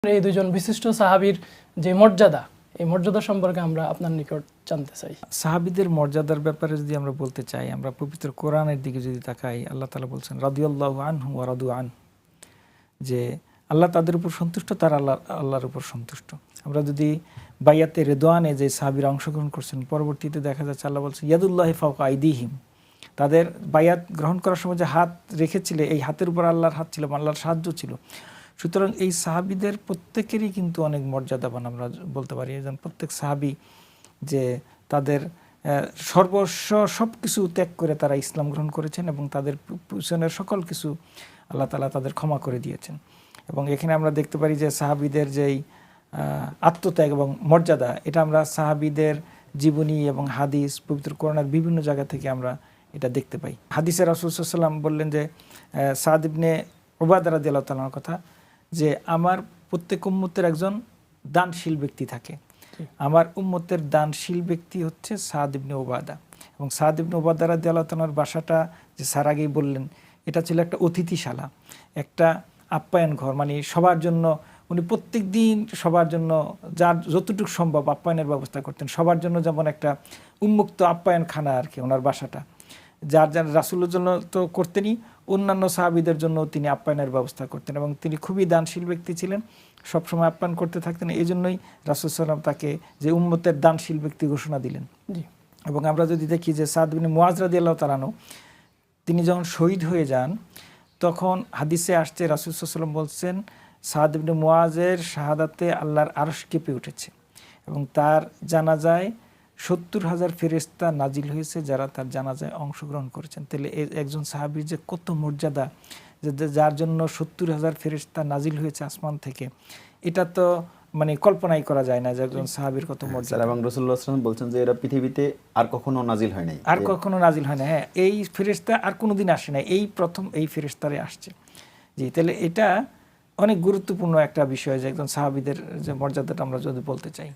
এই দুজন বিশিষ্ট সাহাবীর যে মর্যাদা, এই মর্যাদা সম্পর্কে আমরা আপনার নিকট জানতে চাই। সাহাবীদের মর্যাদার ব্যাপারে যদি আমরা বলতে চাই, আমরা পবিত্র কোরআনের দিকে যদি তাকাই, আল্লাহ তাআলা বলছেন রাদিয়াল্লাহু আনহু ওয়া রাদু আন, যে আল্লাহ তাদের উপর সন্তুষ্ট, তারা আল্লাহর উপর সন্তুষ্ট। আমরা যদি বাইয়াতে রিদওয়ানে যে সাহাবীরা অংশগ্রহণ করছেন, পরবর্তীতে দেখা যাচ্ছে আল্লাহ বলছেন ইয়াদুল্লাহি ফাওকা আইদিহিম, তাদের বাইয়াত গ্রহণ করার সময় যে হাত রেখেছিলে, এই হাতের উপর আল্লাহর হাত ছিল, আল্লাহর সাহায্য ছিল। সুতরাং এই সাহাবীদের প্রত্যেকেরই কিন্তু অনেক মর্যাদাবান আমরা বলতে পারি। যেন প্রত্যেক সাহাবী যে তাদের সর্বস্ব সব কিছু ত্যাগ করে তারা ইসলাম গ্রহণ করেছেন এবং তাদের পিছনের সকল কিছু আল্লাহ তাআলা তাদের ক্ষমা করে দিয়েছেন। এবং এখানে আমরা দেখতে পারি যে সাহাবীদের যেই আত্মত্যাগ এবং মর্যাদা, এটা আমরা সাহাবীদের জীবনী এবং হাদিস, পবিত্র কোরআনের বিভিন্ন জায়গা থেকে আমরা এটা দেখতে পাই। হাদিসে রাসূল সাল্লাল্লাহু আলাইহি ওয়াসাল্লাম বললেন যে সাদ ইবনে উবাদা রাদিয়াল্লাহু তাআলার কথা, যে আমার প্রত্যেক উম্মতের একজন দানশীল ব্যক্তি থাকে, আমার উম্মতের দানশীল ব্যক্তি হচ্ছে সাদ ইবনে উবাদা। এবং সাদ ইবনে উবাদা রাদিয়াল্লাহু তাআলার বাসাটা যে স্যার আগেই বললেন, এটা ছিল একটা অতিথিশালা, একটা আপ্যায়ন ঘর, মানে সবার জন্য উনি প্রত্যেক দিন সবার জন্য যার যতটুকু সম্ভব আপ্যায়নের ব্যবস্থা করতেন। সবার জন্য যেমন একটা উন্মুক্ত আপ্যায়ন খানা আর কি ওনার বাসাটা, যার যার রাসূলের জন্য তো করতেনই, অন্যান্য সাহাবীদের জন্য তিনি আপ্যায়নের ব্যবস্থা করতেন। এবং তিনি খুবই দানশীল ব্যক্তি ছিলেন, সবসময় আপ্যায়ন করতে থাকতেন। এই জন্যই রাসূল সাল্লাল্লাহু আলাইহি ওয়াসাল্লাম তাকে যে উম্মতের দানশীল ব্যক্তি ঘোষণা দিলেন। এবং আমরা যদি দেখি যে সাদ ইবনে মুআজ রাদিয়াল্লাহু তাআলা আনহু, তিনি যখন শহীদ হয়ে যান, তখন হাদিসে আসছে রাসূল সাল্লাল্লাহু আলাইহি ওয়াসাল্লাম বলছেন সাদ ইবনে মুআজের শাহাদাতে আল্লাহর আরশ কেঁপে উঠেছে এবং তার জানাজায় ৭০,০০০ ফেরেশতা নাজিল হয়েছে যারা তার জানাজায় অংশগ্রহণ করেছেন। তাহলে একজন সাহাবীর যে কত মর্যাদা, যার জন্য ৭০,০০০ ফেরেশতা নাজিল হয়েছে আসমান থেকে, এটা তো মানে কল্পনাই করা যায় না যে একজন সাহাবীর কত মর্যাদা। এবং রাসূলুল্লাহ সাল্লাল্লাহু আলাইহি ওয়াসাল্লাম বলছেন যে এরা পৃথিবীতে আর কখনো নাজিল হয় নাই, আর কখনো নাজিল হয় না। হ্যাঁ, এই ফেরেশতা আর কোনোদিন আসে না, এই প্রথম এই ফেরেশতারে আসছে। জি, তাহলে এটা অনেক গুরুত্বপূর্ণ একটা বিষয় যে একজন সাহাবীদের যে মর্যাদাটা আমরা যদি বলতে চাই।